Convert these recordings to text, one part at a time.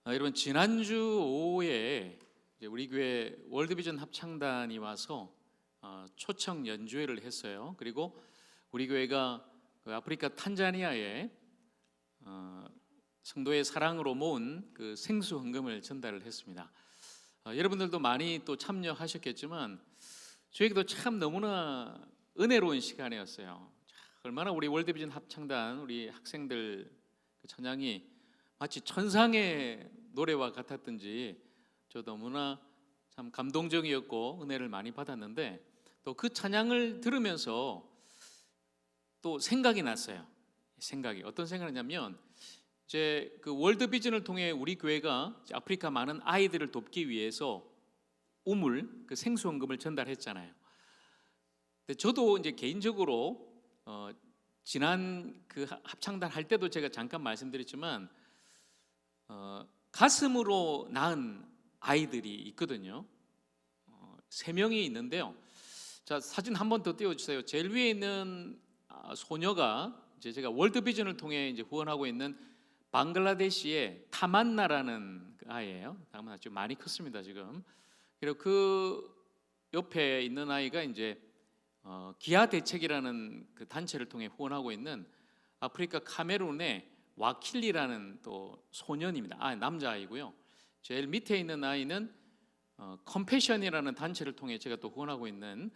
여러분, 지난주 오후에 우리 교회 월드비전 합창단이 와서 초청 연주회를 했어요. 그리고 우리 교회가 그 아프리카 탄자니아에 성도의 사랑으로 모은 그 생수 헌금을 전달을 했습니다. 여러분들도 많이 또 참여하셨겠지만 저에게도 참 너무나 은혜로운 시간이었어요. 얼마나 우리 월드비전 합창단 우리 학생들 그 찬양이 마치 천상의 노래와 같았던지 저 너무나 참 감동적이었고 은혜를 많이 받았는데, 또 그 찬양을 들으면서 또 생각이 났어요. 어떤 생각이냐면, 이제 그 월드비전을 통해 우리 교회가 아프리카 많은 아이들을 돕기 위해서 그 생수헌금을 전달했잖아요. 근데 저도 이제 개인적으로 지난 그 합창단 할 때도 제가 잠깐 말씀드렸지만 가슴으로 낳은 아이들이 있거든요. 3명이 있는데요. 자, 사진 한 번 더 띄워주세요. 제일 위에 있는 소녀가 이제 제가 월드비전을 통해 이제 후원하고 있는 방글라데시의 타만나라는 그 아이예요. 타만나 지금 많이 컸습니다 지금. 그리고 그 옆에 있는 아이가 이제 기아 대책이라는 그 단체를 통해 후원하고 있는 아프리카 카메룬의 와킬리라는 또 소년입니다. 남자아이고요. 제일 밑에 있는 아이는 컴패션이라는 단체를 통해 제가 또 후원하고 있는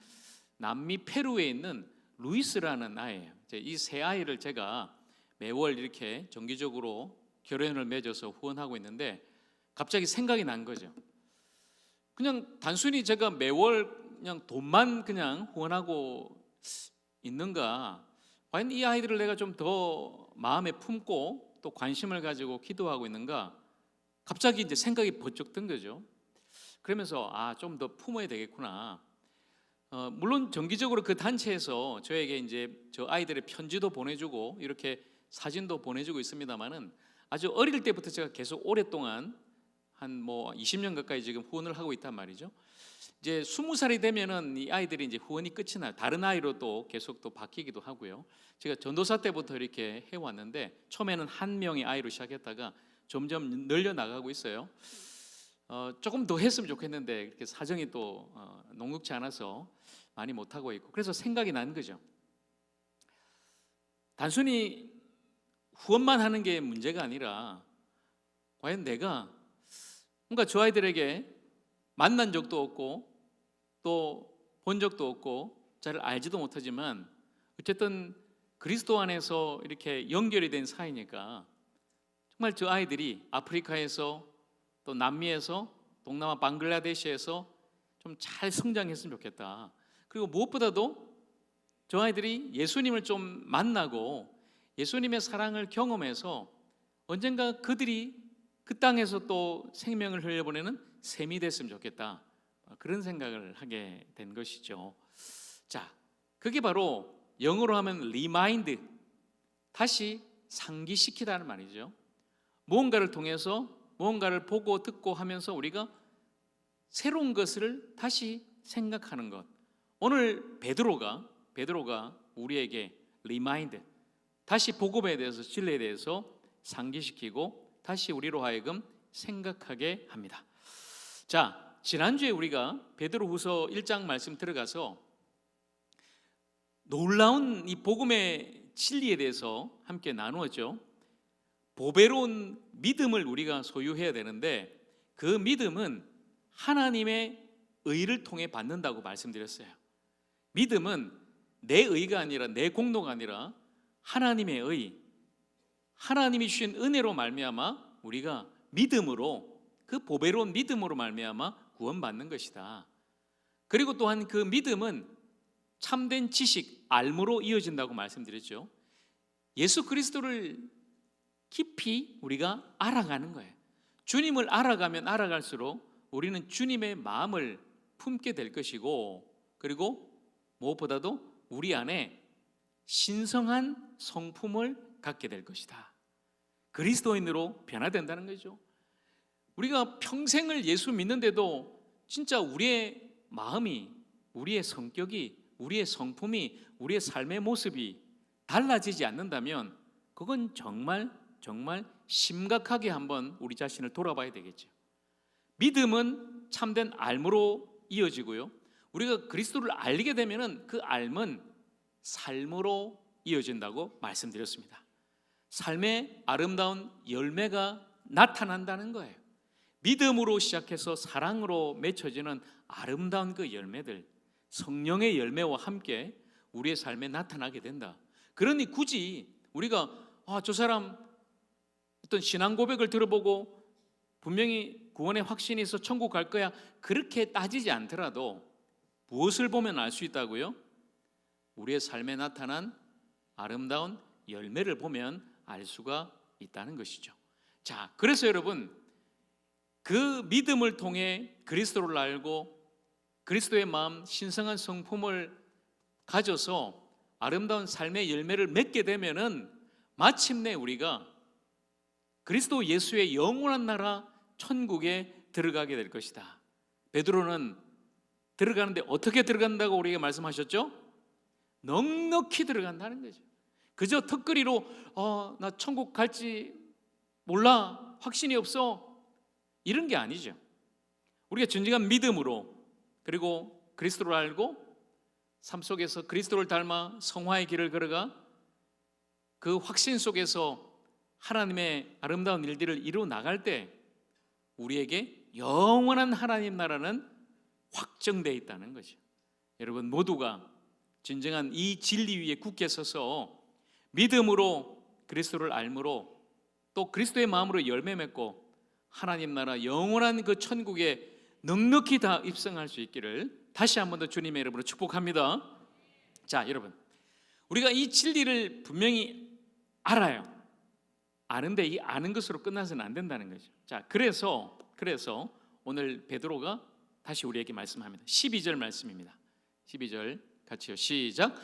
남미 페루에 있는 루이스라는 아이예요. 이 세 아이를 제가 매월 이렇게 정기적으로 결연을 맺어서 후원하고 있는데, 갑자기 생각이 난 거죠. 그냥 단순히 제가 매월 그냥 돈만 그냥 후원하고 있는가, 과연 이 아이들을 내가 좀 더 마음에 품고 또 관심을 가지고 기도하고 있는가, 갑자기 이제 생각이 번쩍 든 거죠. 그러면서 좀 더 품어야 되겠구나. 물론 정기적으로 그 단체에서 저에게 이제 저 아이들의 편지도 보내주고 이렇게 사진도 보내주고 있습니다만은, 아주 어릴 때부터 제가 계속 오랫동안 한 20년 가까이 지금 후원을 하고 있단 말이죠. 이제 20살이 되면은 이 아이들이 이제 후원이 끝이 나요. 다른 아이로 또 계속 또 바뀌기도 하고요. 제가 전도사 때부터 이렇게 해왔는데, 처음에는 한 명의 아이로 시작했다가 점점 늘려 나가고 있어요. 조금 더 했으면 좋겠는데 이렇게 사정이 또 녹록지 않아서 많이 못 하고 있고, 그래서 생각이 난 거죠. 단순히 후원만 하는 게 문제가 아니라, 과연 내가 뭔가 저 아이들에게 만난 적도 없고 또 본 적도 없고 잘 알지도 못하지만 어쨌든 그리스도 안에서 이렇게 연결이 된 사이니까, 정말 저 아이들이 아프리카에서 또 남미에서 동남아 방글라데시에서 좀 잘 성장했으면 좋겠다. 그리고 무엇보다도 저 아이들이 예수님을 좀 만나고 예수님의 사랑을 경험해서 언젠가 그들이 그 땅에서 또 생명을 흘려보내는 셈이 됐으면 좋겠다. 그런 생각을 하게 된 것이죠. 자, 그게 바로 영어로 하면 리마인드, 다시 상기시키다는 말이죠. 무언가를 통해서 무언가를 보고 듣고 하면서 우리가 새로운 것을 다시 생각하는 것. 오늘 베드로가 우리에게 리마인드, 다시 복음에 대해서 진리에 대해서 상기시키고 다시 우리로 하여금 생각하게 합니다. 자, 지난주에 우리가 베드로후서 1장 말씀 들어가서 놀라운 이 복음의 진리에 대해서 함께 나누었죠. 보배로운 믿음을 우리가 소유해야 되는데, 그 믿음은 하나님의 의를 통해 받는다고 말씀드렸어요. 믿음은 내 의가 아니라, 내 공로가 아니라 하나님의 의, 하나님이 주신 은혜로 말미암아 우리가 믿음으로, 그 보배로운 믿음으로 말미암아 구원받는 것이다. 그리고 또한 그 믿음은 참된 지식, 알므로 이어진다고 말씀드렸죠. 예수 그리스도를 깊이 우리가 알아가는 거예요. 주님을 알아가면 알아갈수록 우리는 주님의 마음을 품게 될 것이고, 그리고 무엇보다도 우리 안에 신성한 성품을 갖게 될 것이다. 그리스도인으로 변화된다는 거죠. 우리가 평생을 예수 믿는데도 진짜 우리의 마음이, 우리의 성격이, 우리의 성품이, 우리의 삶의 모습이 달라지지 않는다면 그건 정말 심각하게 한번 우리 자신을 돌아봐야 되겠죠. 믿음은 참된 알므로 이어지고요, 우리가 그리스도를 알게 되면은 그 알은 삶으로 이어진다고 말씀드렸습니다. 삶의 아름다운 열매가 나타난다는 거예요. 믿음으로 시작해서 사랑으로 맺혀지는 아름다운 그 열매들, 성령의 열매와 함께 우리의 삶에 나타나게 된다. 그러니 굳이 우리가 저 사람 어떤 신앙 고백을 들어보고 분명히 구원의 확신이 있어 천국 갈 거야, 그렇게 따지지 않더라도 무엇을 보면 알 수 있다고요? 우리의 삶에 나타난 아름다운 열매를 보면 알 수가 있다는 것이죠. 자, 그래서 여러분, 그 믿음을 통해 그리스도를 알고 그리스도의 마음, 신성한 성품을 가져서 아름다운 삶의 열매를 맺게 되면은 마침내 우리가 그리스도 예수의 영원한 나라 천국에 들어가게 될 것이다. 베드로는 들어가는데 어떻게 들어간다고 우리에게 말씀하셨죠? 넉넉히 들어간다는 거죠. 그저 턱걸이로 나 천국 갈지 몰라, 확신이 없어, 이런 게 아니죠. 우리가 진정한 믿음으로, 그리고 그리스도를 알고 삶 속에서 그리스도를 닮아 성화의 길을 걸어가 그 확신 속에서 하나님의 아름다운 일들을 이루어 나갈 때 우리에게 영원한 하나님 나라는 확정되어 있다는 거죠. 여러분 모두가 진정한 이 진리 위에 굳게 서서 믿음으로 그리스도를 알므로 또 그리스도의 마음으로 열매 맺고 하나님 나라 영원한 그 천국에 넉넉히 다 입성할 수 있기를 다시 한 번 더 주님의 이름으로 축복합니다. 자, 여러분, 우리가 이 진리를 분명히 알아요. 아는데 이 아는 것으로 끝나서는 안 된다는 거죠. 자, 그래서 오늘 베드로가 다시 우리에게 말씀합니다. 12절 말씀입니다. 12절 같이요. 시작.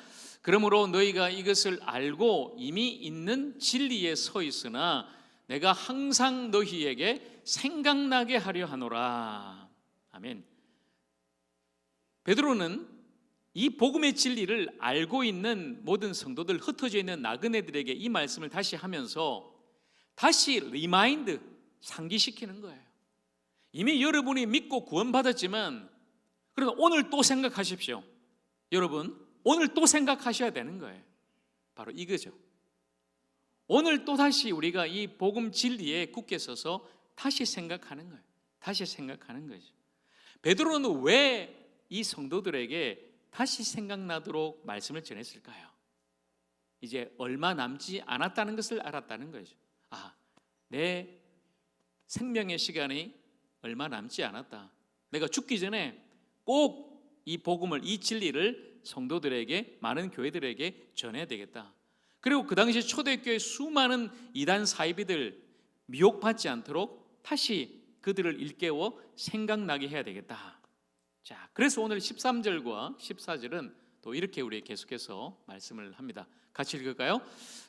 그러므로 너희가 이것을 알고 이미 있는 진리에 서 있으나 내가 항상 너희에게 생각나게 하려 하노라. 아멘. 베드로는 이 복음의 진리를 알고 있는 모든 성도들, 흩어져 있는 나그네들에게 이 말씀을 다시 하면서 다시 리마인드, 상기시키는 거예요. 이미 여러분이 믿고 구원받았지만 그러나 오늘 또 생각하십시오. 여러분 오늘 또 생각하셔야 되는 거예요. 바로 이거죠. 오늘 또다시 우리가 이 복음 진리에 굳게 서서 다시 생각하는 거예요. 다시 생각하는 거죠. 베드로는 왜 이 성도들에게 다시 생각나도록 말씀을 전했을까요? 이제 얼마 남지 않았다는 것을 알았다는 거죠. 내 생명의 시간이 얼마 남지 않았다. 내가 죽기 전에 꼭 이 복음을, 이 진리를 성도들에게, 많은 교회들에게 전해야 되겠다. 그리고 그 당시 초대교회 수많은 이단 사이비들 미혹받지 않도록 다시 그들을 일깨워 생각나게 해야 되겠다. 자, 그래서 오늘 13절과 14절은 또 이렇게 우리 계속해서 말씀을 합니다. 같이 읽을까요?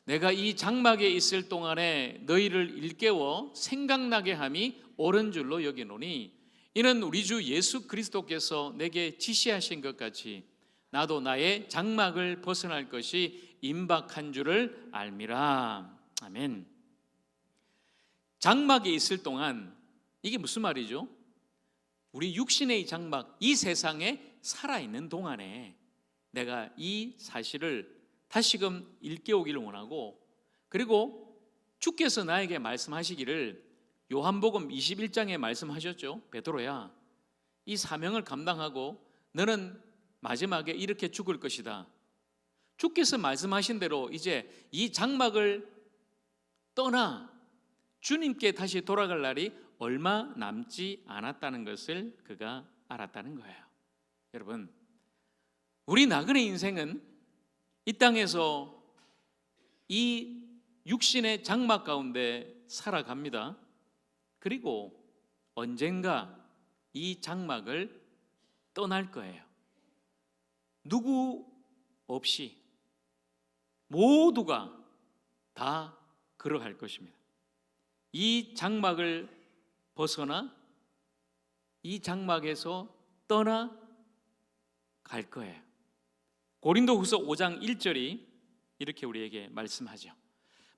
내가 이 장막에 있을 동안에 너희를 일깨워 생각나게 함이 옳은 줄로 여기노니 이는 우리 주 예수 그리스도께서 내게 지시하신 것 같이 나도 나의 장막을 벗어날 것이 임박한 줄을 알미라. 아멘. 장막에 있을 동안, 이게 무슨 말이죠? 우리 육신의 장막, 이 세상에 살아있는 동안에 내가 이 사실을 다시금 일깨우기를 원하고, 그리고 주께서 나에게 말씀하시기를 요한복음 21장에 말씀하셨죠. 베드로야, 이 사명을 감당하고 너는 마지막에 이렇게 죽을 것이다. 주께서 말씀하신 대로 이제 이 장막을 떠나 주님께 다시 돌아갈 날이 얼마 남지 않았다는 것을 그가 알았다는 거예요. 여러분, 우리 나그네 인생은 이 땅에서 이 육신의 장막 가운데 살아갑니다. 그리고 언젠가 이 장막을 떠날 거예요. 누구 없이 모두가 다 걸어갈 것입니다. 이 장막을 벗어나 이 장막에서 떠나 갈 거예요. 고린도후서 5장 1절이 이렇게 우리에게 말씀하죠.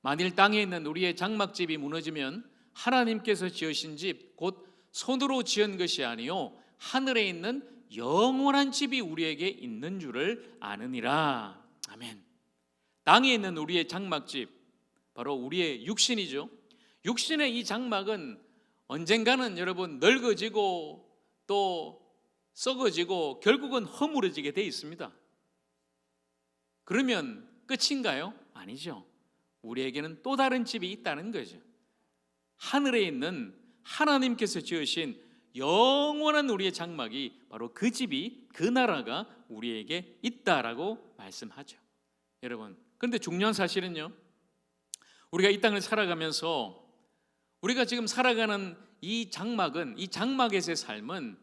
만일 땅에 있는 우리의 장막집이 무너지면 하나님께서 지으신 집 곧 손으로 지은 것이 아니요 하늘에 있는 영원한 집이 우리에게 있는 줄을 아느니라. 아멘. 땅에 있는 우리의 장막집, 바로 우리의 육신이죠. 육신의 이 장막은 언젠가는 여러분 늙어지고 또 썩어지고 결국은 허물어지게 돼 있습니다. 그러면 끝인가요? 아니죠. 우리에게는 또 다른 집이 있다는 거죠. 하늘에 있는 하나님께서 지으신 영원한 우리의 장막이 바로 그 집이, 그 나라가 우리에게 있다라고 말씀하죠. 여러분, 그런데 중요한 사실은요, 우리가 이 땅을 살아가면서 우리가 지금 살아가는 이 장막은, 이 장막에서의 삶은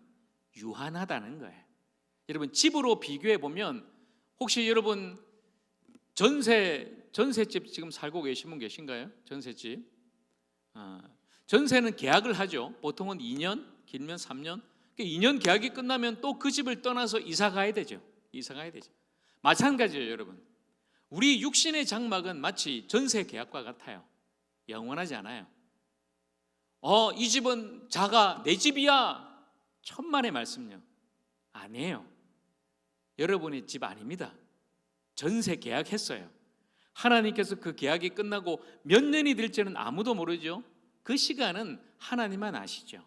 유한하다는 거예요. 여러분, 집으로 비교해 보면 혹시 여러분 전세집 지금 살고 계신 분 계신가요? 전세집. 전세는 계약을 하죠. 보통은 2년, 길면 3년. 2년 계약이 끝나면 또 그 집을 떠나서 이사 가야 되죠. 마찬가지예요, 여러분. 우리 육신의 장막은 마치 전세 계약과 같아요. 영원하지 않아요. 이 집은 자가 내 집이야. 천만의 말씀요. 아니에요. 여러분의 집 아닙니다. 전세 계약했어요. 하나님께서 그 계약이 끝나고 몇 년이 될지는 아무도 모르죠. 그 시간은 하나님만 아시죠.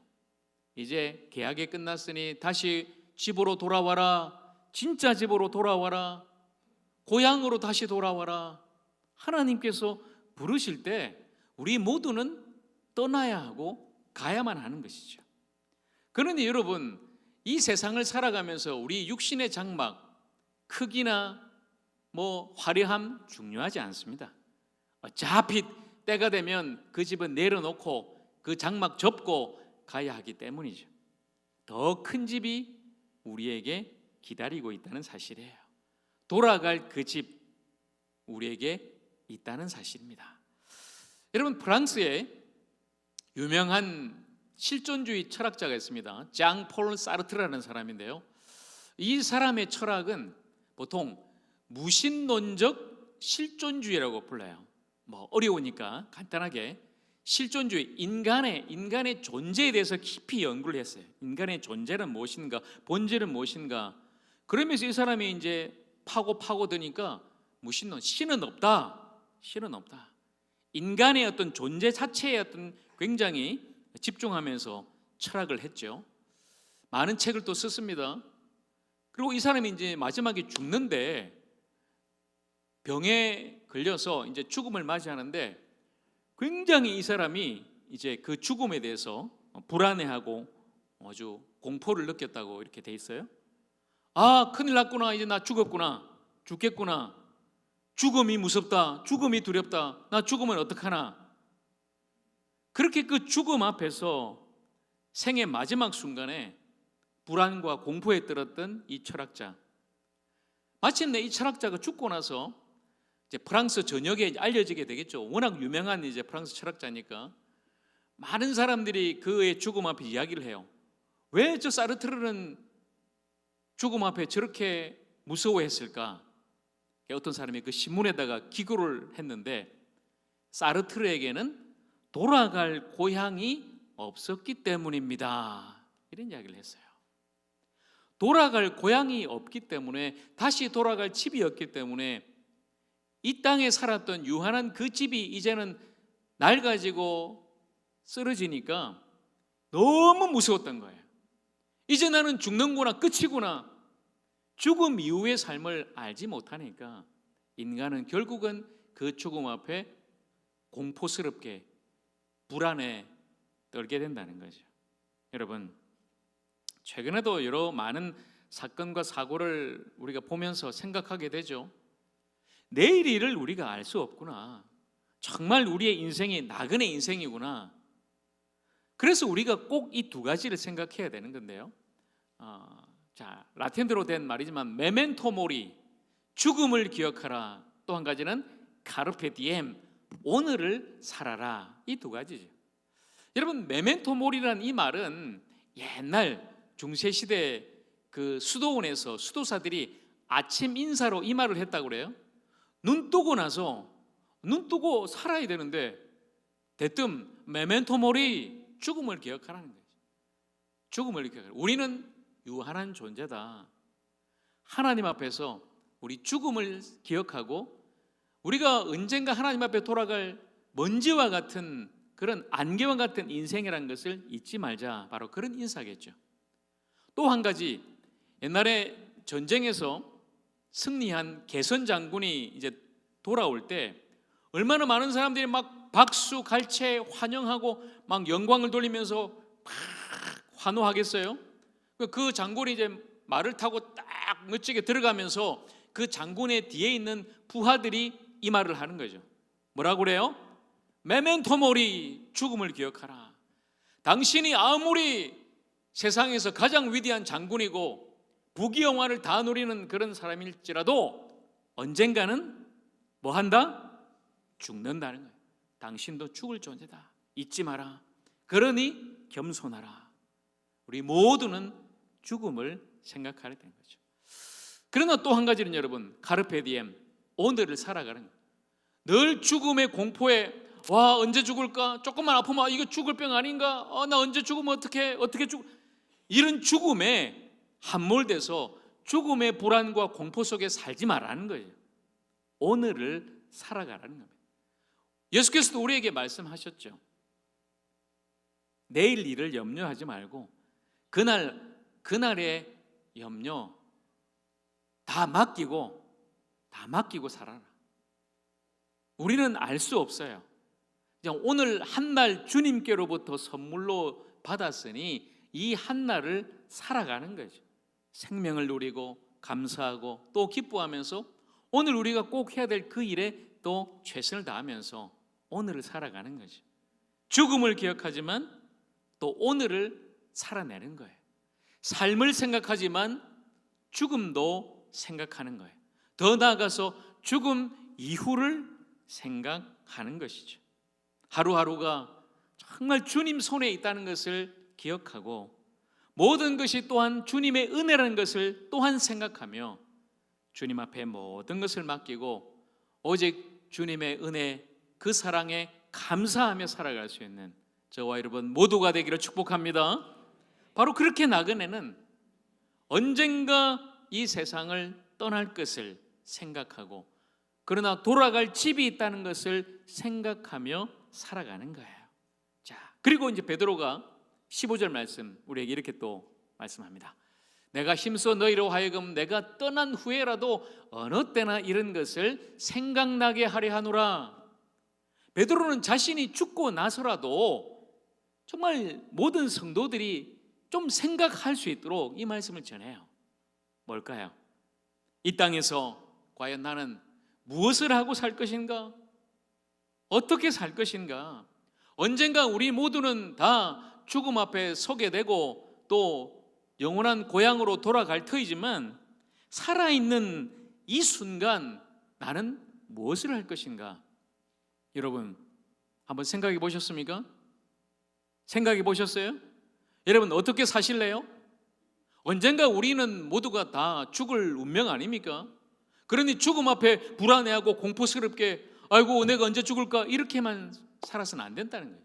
이제 계약이 끝났으니 다시 집으로 돌아와라. 진짜 집으로 돌아와라. 고향으로 다시 돌아와라. 하나님께서 부르실 때 우리 모두는 떠나야 하고 가야만 하는 것이죠. 그런데 여러분, 이 세상을 살아가면서 우리 육신의 장막 크기나 화려함 중요하지 않습니다. 어차피 때가 되면 그 집은 내려놓고 그 장막 접고 가야 하기 때문이죠. 더 큰 집이 우리에게 기다리고 있다는 사실이에요. 돌아갈 그 집 우리에게 있다는 사실입니다. 여러분, 프랑스에 유명한 실존주의 철학자가 있습니다. 장 폴 사르트라는 사람인데요, 이 사람의 철학은 보통 무신론적 실존주의라고 불러요. 어려우니까 간단하게 실존주의, 인간의 존재에 대해서 깊이 연구를 했어요. 인간의 존재는 무엇인가, 본질은 무엇인가. 그러면서 이 사람이 이제 파고드니까 무신론, 신은 없다. 인간의 어떤 존재 자체에 어떤 굉장히 집중하면서 철학을 했죠. 많은 책을 또 썼습니다. 그리고 이 사람이 이제 마지막에 죽는데, 병에 걸려서 이제 죽음을 맞이하는데 굉장히 이 사람이 이제 그 죽음에 대해서 불안해하고 아주 공포를 느꼈다고 이렇게 돼 있어요. 큰일 났구나. 이제 나 죽겠구나. 죽음이 무섭다. 죽음이 두렵다. 나 죽으면 어떡하나. 그렇게 그 죽음 앞에서 생의 마지막 순간에 불안과 공포에 떨었던 이 철학자, 마침내 이 철학자가 죽고 나서 이제 프랑스 전역에 알려지게 되겠죠. 워낙 유명한 이제 프랑스 철학자니까 많은 사람들이 그의 죽음 앞에 이야기를 해요. 왜 저 사르트르는 죽음 앞에 저렇게 무서워했을까? 어떤 사람이 그 신문에다가 기고를 했는데, 사르트르에게는 돌아갈 고향이 없었기 때문입니다. 이런 이야기를 했어요. 돌아갈 고향이 없기 때문에, 다시 돌아갈 집이 없기 때문에 이 땅에 살았던 유한한 그 집이 이제는 낡아지고 쓰러지니까 너무 무서웠던 거예요. 이제 나는 죽는구나, 끝이구나. 죽음 이후의 삶을 알지 못하니까 인간은 결국은 그 죽음 앞에 공포스럽게 불안에 떨게 된다는 거죠. 여러분, 최근에도 여러 많은 사건과 사고를 우리가 보면서 생각하게 되죠. 내일 일을 우리가 알 수 없구나. 정말 우리의 인생이 나그네 인생이구나. 그래서 우리가 꼭 이 두 가지를 생각해야 되는 건데요. 라틴어로 된 말이지만 메멘토 모리, 죽음을 기억하라. 또 한 가지는 카르페 디엠, 오늘을 살아라. 이 두 가지죠. 여러분, 메멘토 모리라는 이 말은 옛날 중세시대 그 수도원에서 수도사들이 아침 인사로 이 말을 했다고 그래요. 눈 뜨고 나서 눈 뜨고 살아야 되는데 대뜸 메멘토 모리, 죽음을 기억하라는 거예요. 죽음을 기억하라. 우리는 유한한 존재다. 하나님 앞에서 우리 죽음을 기억하고 우리가 언젠가 하나님 앞에 돌아갈 먼지와 같은 그런 안개와 같은 인생이라는 것을 잊지 말자. 바로 그런 인사겠죠. 또 한 가지, 옛날에 전쟁에서 승리한 개선 장군이 이제 돌아올 때 얼마나 많은 사람들이 막 박수, 갈채, 환영하고 막 영광을 돌리면서 막 환호하겠어요. 그 장군이 이제 말을 타고 딱 멋지게 들어가면서 그 장군의 뒤에 있는 부하들이 이 말을 하는 거죠. 뭐라고 그래요? 메멘토 모리, 죽음을 기억하라. 당신이 아무리 세상에서 가장 위대한 장군이고 부귀영화를 다 누리는 그런 사람일지라도 언젠가는 뭐 한다? 죽는다는 거예요. 당신도 죽을 존재다. 잊지 마라. 그러니 겸손하라. 우리 모두는 죽음을 생각하게 된 거죠. 그러나 또 한 가지는 여러분, 카르페 디엠, 오늘을 살아가는 거예요. 늘 죽음의 공포에 와, 언제 죽을까? 조금만 아프면 이거 죽을 병 아닌가? 나 언제 죽으면 어떻게 죽? 이런 죽음에 함몰돼서 죽음의 불안과 공포 속에 살지 말라는 거예요. 오늘을 살아가라는 겁니다. 예수께서도 우리에게 말씀하셨죠. 내일 일을 염려하지 말고 그날의 염려 다 맡기고 살아라. 우리는 알 수 없어요. 오늘 한 날 주님께로부터 선물로 받았으니 이 한 날을 살아가는 거죠. 생명을 누리고 감사하고 또 기뻐하면서 오늘 우리가 꼭 해야 될 그 일에 또 최선을 다하면서 오늘을 살아가는 거죠. 죽음을 기억하지만 또 오늘을 살아내는 거예요. 삶을 생각하지만 죽음도 생각하는 거예요. 더 나아가서 죽음 이후를 생각하는 것이죠. 하루하루가 정말 주님 손에 있다는 것을 기억하고 모든 것이 또한 주님의 은혜라는 것을 또한 생각하며 주님 앞에 모든 것을 맡기고 오직 주님의 은혜, 그 사랑에 감사하며 살아갈 수 있는 저와 여러분 모두가 되기를 축복합니다. 바로 그렇게 나그네는 언젠가 이 세상을 떠날 것을 생각하고 그러나 돌아갈 집이 있다는 것을 생각하며 살아가는 거예요. 자, 그리고 이제 베드로가 15절 말씀 우리에게 이렇게 또 말씀합니다. 내가 힘써 너희로 하여금 내가 떠난 후에라도 어느 때나 이런 것을 생각나게 하려 하노라. 베드로는 자신이 죽고 나서라도 정말 모든 성도들이 좀 생각할 수 있도록 이 말씀을 전해요. 뭘까요? 이 땅에서 과연 나는 무엇을 하고 살 것인가? 어떻게 살 것인가? 언젠가 우리 모두는 다 죽음 앞에 서게 되고 또 영원한 고향으로 돌아갈 터이지만 살아있는 이 순간 나는 무엇을 할 것인가? 여러분 한번 생각해 보셨습니까? 생각해 보셨어요? 여러분 어떻게 사실래요? 언젠가 우리는 모두가 다 죽을 운명 아닙니까? 그러니 죽음 앞에 불안해하고 공포스럽게 아이고 내가 언제 죽을까 이렇게만 살아서는 안 된다는 거예요.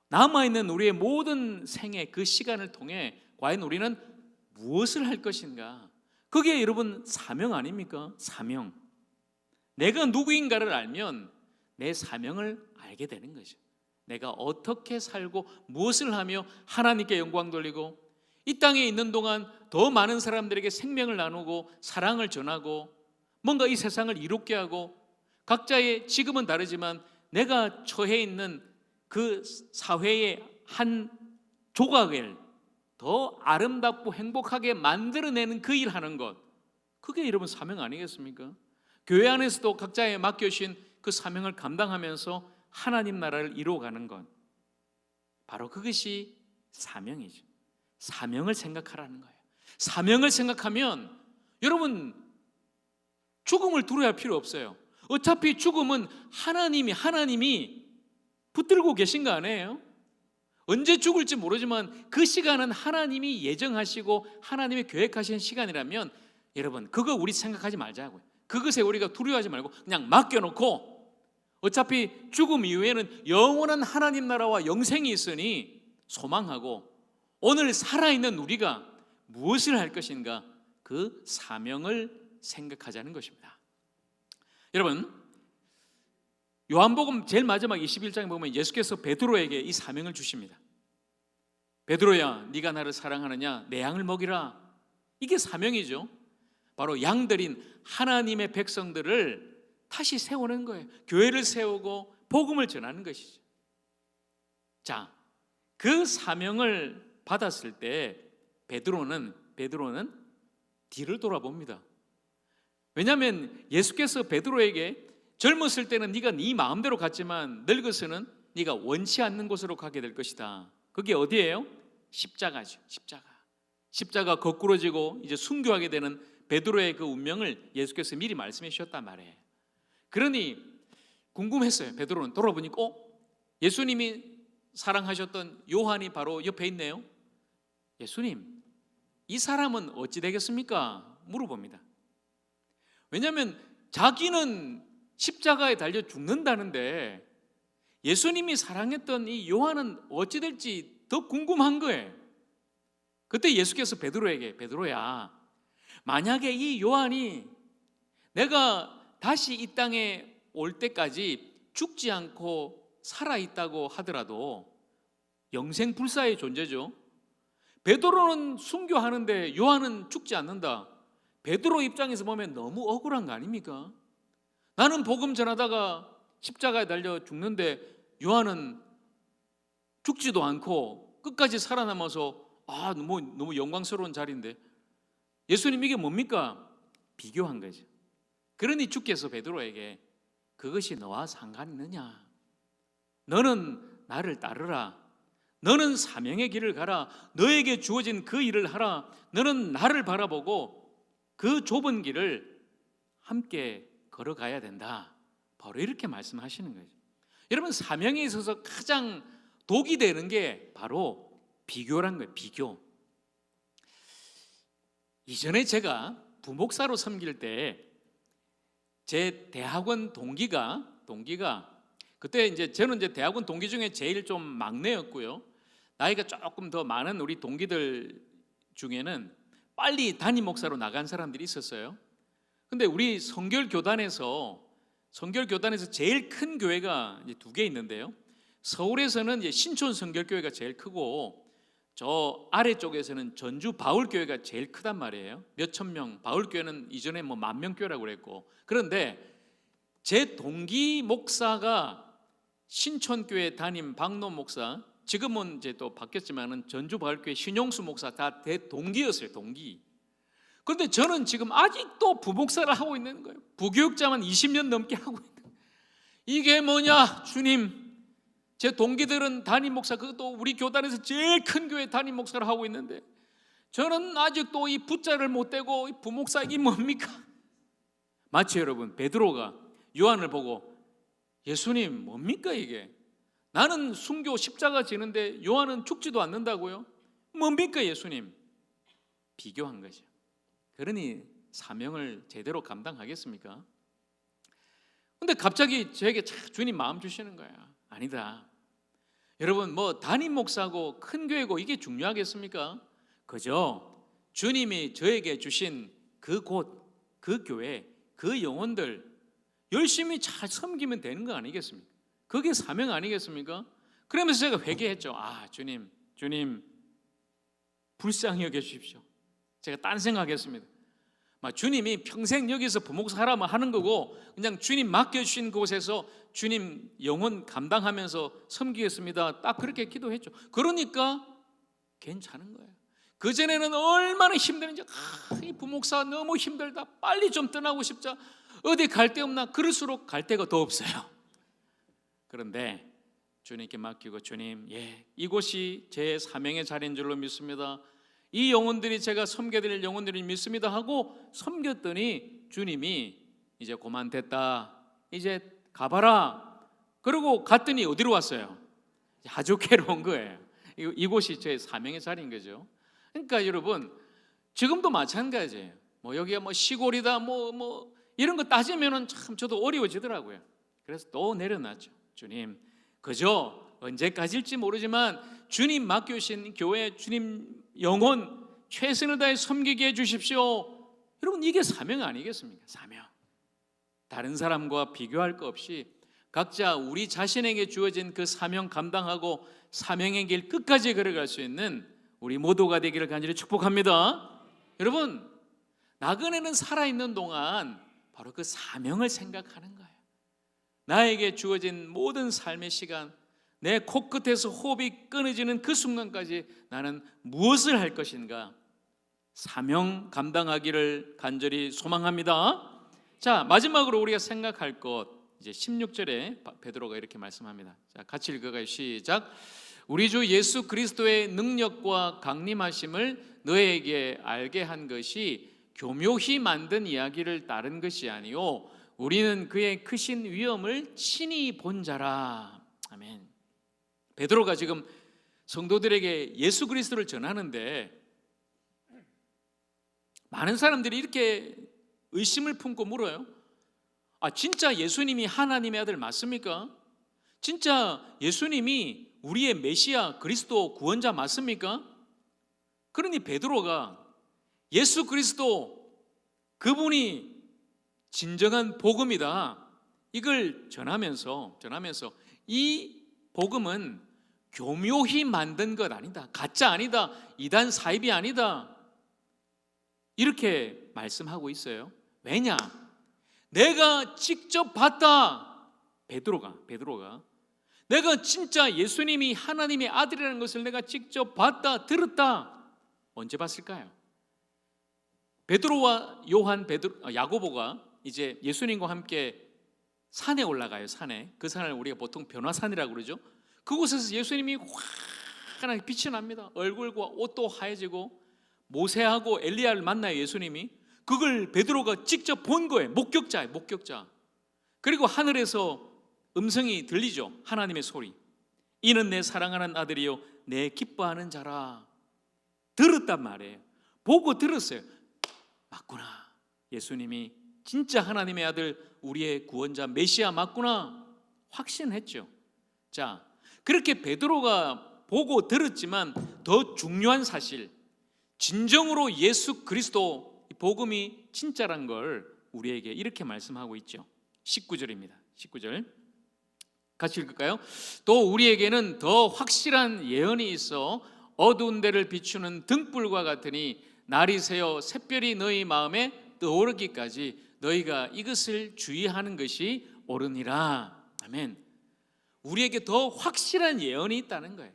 남아있는 우리의 모든 생애 그 시간을 통해 과연 우리는 무엇을 할 것인가? 그게 여러분 사명 아닙니까? 사명. 내가 누구인가를 알면 내 사명을 알게 되는 거죠. 내가 어떻게 살고 무엇을 하며 하나님께 영광 돌리고 이 땅에 있는 동안 더 많은 사람들에게 생명을 나누고 사랑을 전하고 뭔가 이 세상을 이롭게 하고 각자의 지금은 다르지만 내가 처해 있는 그 사회의 한 조각을 더 아름답고 행복하게 만들어내는 그 일하는 것, 그게 여러분 사명 아니겠습니까? 교회 안에서도 각자의 맡겨주신 그 사명을 감당하면서 하나님 나라를 이루어가는 것, 바로 그것이 사명이죠. 사명을 생각하라는 거예요. 사명을 생각하면 여러분 죽음을 두려워할 필요 없어요. 어차피 죽음은 하나님이 붙들고 계신 거 아니에요? 언제 죽을지 모르지만 그 시간은 하나님이 예정하시고 하나님이 계획하신 시간이라면 여러분 그거 우리 생각하지 말자고요. 그것에 우리가 두려워하지 말고 그냥 맡겨놓고 어차피 죽음 이후에는 영원한 하나님 나라와 영생이 있으니 소망하고, 오늘 살아있는 우리가 무엇을 할 것인가, 그 사명을 생각하자는 것입니다. 여러분, 요한복음 제일 마지막 21장에 보면 예수께서 베드로에게 이 사명을 주십니다. 베드로야, 네가 나를 사랑하느냐? 내 양을 먹이라. 이게 사명이죠. 바로 양들인 하나님의 백성들을 다시 세우는 거예요. 교회를 세우고 복음을 전하는 것이죠. 자, 그 사명을 받았을 때 베드로는 뒤를 돌아봅니다. 왜냐하면 예수께서 베드로에게 젊었을 때는 네가 네 마음대로 갔지만 늙어서는 네가 원치 않는 곳으로 가게 될 것이다. 그게 어디예요? 십자가죠. 십자가 거꾸로 지고 이제 순교하게 되는 베드로의 그 운명을 예수께서 미리 말씀해 주셨단 말이에요. 그러니 궁금했어요. 베드로는 돌아보니까 예수님이 사랑하셨던 요한이 바로 옆에 있네요. 예수님, 이 사람은 어찌 되겠습니까? 물어봅니다. 왜냐하면 자기는 십자가에 달려 죽는다는데 예수님이 사랑했던 이 요한은 어찌 될지 더 궁금한 거예요. 그때 예수께서 베드로에게, 베드로야, 만약에 이 요한이 내가 다시 이 땅에 올 때까지 죽지 않고 살아있다고 하더라도 영생불사의 존재죠. 베드로는 순교하는데 요한은 죽지 않는다. 베드로 입장에서 보면 너무 억울한 거 아닙니까? 나는 복음 전하다가 십자가에 달려 죽는데 요한은 죽지도 않고 끝까지 살아남아서 너무 영광스러운 자리인데, 예수님 이게 뭡니까? 비교한 거죠. 그러니 주께서 베드로에게 그것이 너와 상관이 있느냐? 너는 나를 따르라. 너는 사명의 길을 가라. 너에게 주어진 그 일을 하라. 너는 나를 바라보고 그 좁은 길을 함께 걸어가야 된다. 바로 이렇게 말씀하시는 거죠. 여러분, 사명에 있어서 가장 독이 되는 게 바로 비교란 거예요. 비교. 이전에 제가 부목사로 섬길 때 제 대학원 동기가 그때 이제 저는 이제 대학원 동기 중에 제일 좀 막내였고요. 나이가 조금 더 많은 우리 동기들 중에는 빨리 담임 목사로 나간 사람들이 있었어요. 근데 우리 성결교단에서 제일 큰 교회가 이제 2개 있는데요. 서울에서는 이제 신촌 성결교회가 제일 크고, 저 아래쪽에서는 전주 바울교회가 제일 크단 말이에요. 몇천 명, 바울교회는 이전에 뭐 10,000명 교회라고 그랬고. 그런데 제 동기 목사가 신촌교회 담임 박노 목사, 지금은 이제 또 바뀌었지만은 전주 바울교회 신용수 목사 다 대동기였어요. 동기. 그런데 저는 지금 아직도 부목사를 하고 있는 거예요. 부교육자만 20년 넘게 하고 있는 거예요. 이게 뭐냐, 주님. 제 동기들은 담임 목사, 그것도 우리 교단에서 제일 큰 교회 담임 목사를 하고 있는데 저는 아직도 이 붙자를 못 대고 이 부목사, 이게 뭡니까? 마치 여러분, 베드로가 요한을 보고 예수님 뭡니까 이게? 나는 순교 십자가 지는데 요한은 죽지도 않는다고요? 뭡니까 예수님? 비교한 거죠. 그러니 사명을 제대로 감당하겠습니까? 근데 갑자기 저에게 주님 마음 주시는 거야. 아니다. 여러분, 뭐 담임 목사고 큰 교회고 이게 중요하겠습니까? 그저 주님이 저에게 주신 그 곳, 그 교회, 그 영혼들 열심히 잘 섬기면 되는 거 아니겠습니까? 그게 사명 아니겠습니까? 그러면서 제가 회개했죠. 주님 불쌍히 여겨 주십시오. 제가 딴 생각했습니다. 주님이 평생 여기서 부목사 하라면 하는 거고, 그냥 주님 맡겨주신 곳에서 주님 영혼 감당하면서 섬기겠습니다. 딱 그렇게 기도했죠. 그러니까 괜찮은 거예요. 그전에는 얼마나 힘드는지, 이 부목사 너무 힘들다, 빨리 좀 떠나고 싶자, 어디 갈 데 없나, 그럴수록 갈 데가 더 없어요. 그런데 주님께 맡기고, 주님, 이곳이 제 사명의 자리인 줄로 믿습니다. 이 영혼들이 제가 섬겨드릴 영혼들이 믿습니다 하고 섬겼더니 주님이 이제 그만 됐다, 이제 가봐라. 그리고 갔더니 어디로 왔어요? 하주케로 온 거예요. 이곳이 제 사명의 자리인 거죠. 그러니까 여러분, 지금도 마찬가지예요. 여기가 시골이다 뭐 이런 거 따지면은 참 저도 어려워지더라고요. 그래서 또 내려놨죠. 주님, 그저 언제까지일지 모르지만 주님 맡겨주신 교회, 주님 영혼 최선을 다해 섬기게 해주십시오. 여러분, 이게 사명 아니겠습니까? 사명. 다른 사람과 비교할 것 없이 각자 우리 자신에게 주어진 그 사명 감당하고 사명의 길 끝까지 걸어갈 수 있는 우리 모두가 되기를 간절히 축복합니다. 여러분, 나그네는 살아있는 동안 바로 그 사명을 생각하는 거예요. 나에게 주어진 모든 삶의 시간, 내 코끝에서 호흡이 끊어지는 그 순간까지 나는 무엇을 할 것인가, 사명 감당하기를 간절히 소망합니다. 자, 마지막으로 우리가 생각할 것, 이제 16절에 베드로가 이렇게 말씀합니다. 자, 같이 읽어가요. 시작. 우리 주 예수 그리스도의 능력과 강림하심을 너에게 알게 한 것이 교묘히 만든 이야기를 따른 것이 아니요 우리는 그의 크신 위엄을 친히 본 자라. 아멘. 베드로가 지금 성도들에게 예수 그리스도를 전하는데 많은 사람들이 이렇게 의심을 품고 물어요. 진짜 예수님이 하나님의 아들 맞습니까? 진짜 예수님이 우리의 메시아 그리스도 구원자 맞습니까? 그러니 베드로가 예수 그리스도 그분이 진정한 복음이다, 이걸 전하면서 이 복음은 교묘히 만든 것 아니다, 가짜 아니다, 이단 사입이 아니다, 이렇게 말씀하고 있어요. 왜냐? 내가 직접 봤다. 베드로가 내가 진짜 예수님이 하나님의 아들이라는 것을 내가 직접 봤다, 들었다. 언제 봤을까요? 베드로와 야고보가 이제 예수님과 함께 산에 올라가요. 산에. 그 산을 우리가 보통 변화산이라고 그러죠. 그곳에서 예수님이 환하게 빛이 납니다. 얼굴과 옷도 하얘지고 모세하고 엘리야를 만나요. 예수님이. 그걸 베드로가 직접 본 거예요. 목격자예요. 목격자. 그리고 하늘에서 음성이 들리죠. 하나님의 소리. 이는 내 사랑하는 아들이요 내 기뻐하는 자라. 들었단 말이에요. 보고 들었어요. 맞구나. 예수님이 진짜 하나님의 아들, 우리의 구원자 메시아 맞구나. 확신했죠. 자, 그렇게 베드로가 보고 들었지만 더 중요한 사실, 진정으로 예수 그리스도 복음이 진짜란 걸 우리에게 이렇게 말씀하고 있죠. 19절입니다. 19절 같이 읽을까요? 또 우리에게는 더 확실한 예언이 있어 어두운 데를 비추는 등불과 같으니 날이 새어 샛별이 너희 마음에 떠오르기까지 너희가 이것을 주의하는 것이 옳으니라. 아멘. 우리에게 더 확실한 예언이 있다는 거예요.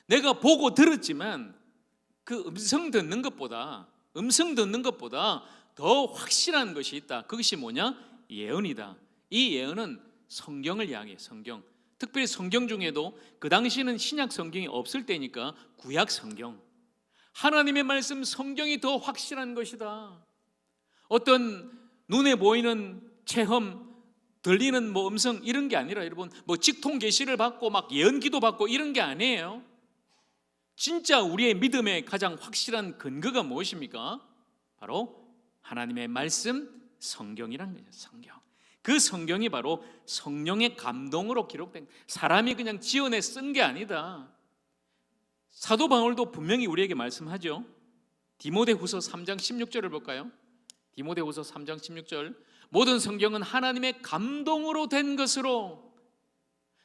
내가 보고 들었지만 그 음성 듣는 것보다 더 확실한 것이 있다. 그것이 뭐냐? 예언이다. 이 예언은 성경을 향해, 성경. 특별히 성경 중에도 그 당시에는 신약 성경이 없을 때니까 구약 성경, 하나님의 말씀 성경이 더 확실한 것이다. 어떤 눈에 보이는 체험, 들리는 음성 이런 게 아니라 여러분 직통 계시를 받고 막 예언기도 받고 이런 게 아니에요. 진짜 우리의 믿음의 가장 확실한 근거가 무엇입니까? 바로 하나님의 말씀, 성경이란 거죠. 성경. 그 성경이 바로 성령의 감동으로 기록된, 사람이 그냥 지어내 쓴 게 아니다. 사도 바울도 분명히 우리에게 말씀하죠. 디모데후서 3장 16절을 볼까요? 디모데후서 3장 16절. 모든 성경은 하나님의 감동으로 된 것으로,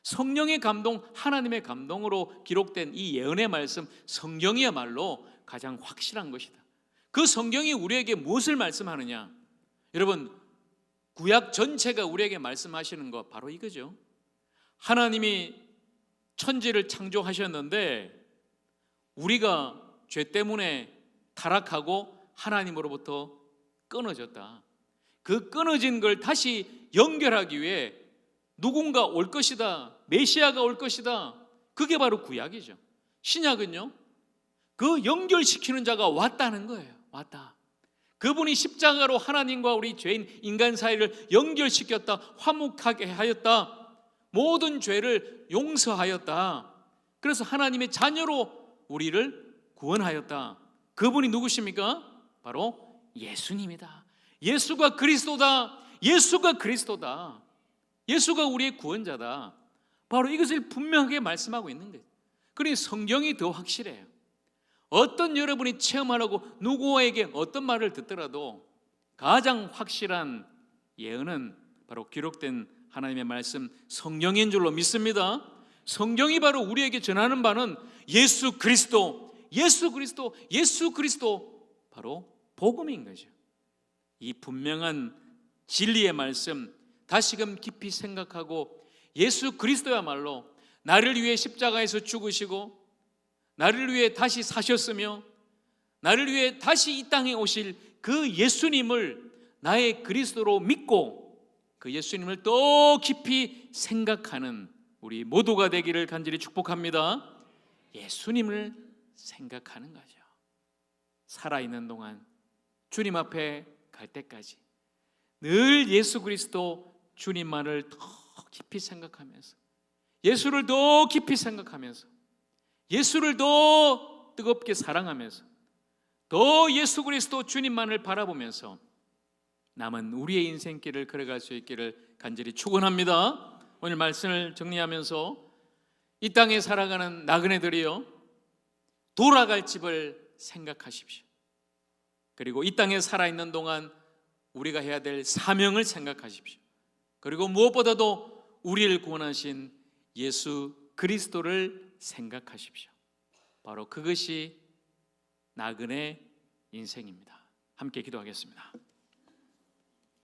성령의 감동, 하나님의 감동으로 기록된 이 예언의 말씀, 성경이야말로 가장 확실한 것이다. 그 성경이 우리에게 무엇을 말씀하느냐? 여러분, 구약 전체가 우리에게 말씀하시는 것 바로 이거죠. 하나님이 천지를 창조하셨는데 우리가 죄 때문에 타락하고 하나님으로부터 끊어졌다. 그 끊어진 걸 다시 연결하기 위해 누군가 올 것이다, 메시아가 올 것이다. 그게 바로 구약이죠. 신약은요, 그 연결시키는 자가 왔다는 거예요. 왔다. 그분이 십자가로 하나님과 우리 죄인 인간 사이를 연결시켰다, 화목하게 하였다, 모든 죄를 용서하였다. 그래서 하나님의 자녀로 우리를 구원하였다. 그분이 누구십니까? 바로 예수님이다. 예수가 그리스도다. 예수가 그리스도다. 예수가 우리의 구원자다. 바로 이것을 분명하게 말씀하고 있는 거예요. 그러니 성경이 더 확실해요. 어떤 여러분이 체험하려고 누구에게 어떤 말을 듣더라도 가장 확실한 예언은 바로 기록된 하나님의 말씀 성경인 줄로 믿습니다. 성경이 바로 우리에게 전하는 바는 예수 그리스도, 예수 그리스도, 예수 그리스도, 바로 복음인 거죠. 이 분명한 진리의 말씀 다시금 깊이 생각하고 예수 그리스도야말로 나를 위해 십자가에서 죽으시고 나를 위해 다시 사셨으며 나를 위해 다시 이 땅에 오실 그 예수님을 나의 그리스도로 믿고 그 예수님을 더 깊이 생각하는 우리 모두가 되기를 간절히 축복합니다. 예수님을 생각하는 거죠. 살아있는 동안 주님 앞에 갈 때까지 늘 예수 그리스도 주님만을 더 깊이 생각하면서 예수를 더 깊이 생각하면서 예수를 더 뜨겁게 사랑하면서 더 예수 그리스도 주님만을 바라보면서 남은 우리의 인생길을 걸어갈 수 있기를 간절히 축원합니다. 오늘 말씀을 정리하면서 이 땅에 살아가는 나그네들이요, 돌아갈 집을 생각하십시오. 그리고 이 땅에 살아있는 동안 우리가 해야 될 사명을 생각하십시오. 그리고 무엇보다도 우리를 구원하신 예수 그리스도를 생각하십시오. 바로 그것이 나그네 인생입니다. 함께 기도하겠습니다.